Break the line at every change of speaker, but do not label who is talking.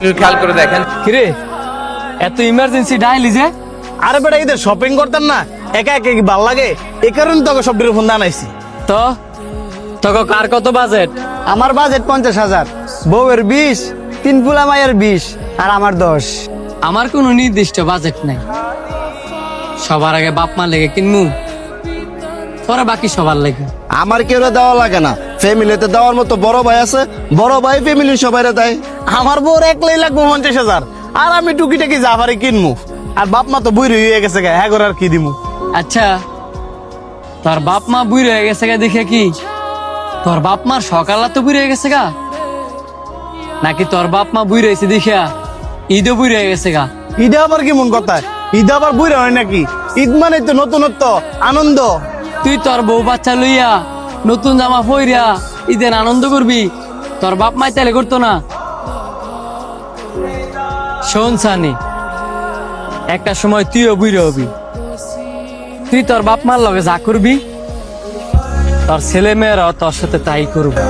খেয়াল করে দেখেন।
কিরে এত ইমার্জেন্সি ডাইলি যে?
আরে বেটা ঈদের শপিং করতাম না, একা একা কি ভাল লাগে, এই কারণে তোকে সব ফোন দানাইছি।
তো তোকে কার কত বাজেট?
আমার বাজেট 50,000, বউয়ের 20, 3 পুলা মায়ের 20 আর আমার 10।
আমার কোনো নির্দিষ্ট বাজেট নাই, সবার আগে বাপ মা লেগে কিনমু, পরে বাকি সবার লেগে।
আমার কেউ দেওয়া লাগে না, ফ্যামিলিতে দেওয়ার মতো বড় ভাই আছে, বড় ভাই ফ্যামিলির সবাই দেয়।
আমার বউর একলাই লাগবো 50,000, আর আমি টুকিটাকি জাফারি কিনমু। আর বাপ মা তো বুড়ি হয়ে গেছে, হ্যাঁ করে আর কি দিমু।
আচ্ছা তোর বাপ মা বুড়ি হয়ে গেছে গা দেখে কি তোর বাপ মার সকালা তো বুড়ি হয়ে গেছে গা, নাকি তোর বাপ মা বুড়ি হয়েছে দেখিয়া ঈদও বুড়ি হয়ে গেছে গা?
ঈদে আবার কি মন কথা, ঈদ আবার বুড়ি হয় নাকি? ঈদ মানে তো নতুনত্ব, আনন্দ।
তুই তোর বউ বাচ্চা লইয়া নতুন জামা পইরা ঈদের আনন্দ করবি, তোর বাপ মাই তাহলে করতো না? শোন সানি, একটা সময় তুইও বুড়ো হবি, তুই তোর বাপ মার লগে যা করবি তোর ছেলে মেয়েরাও তোর সাথে তাই করবি।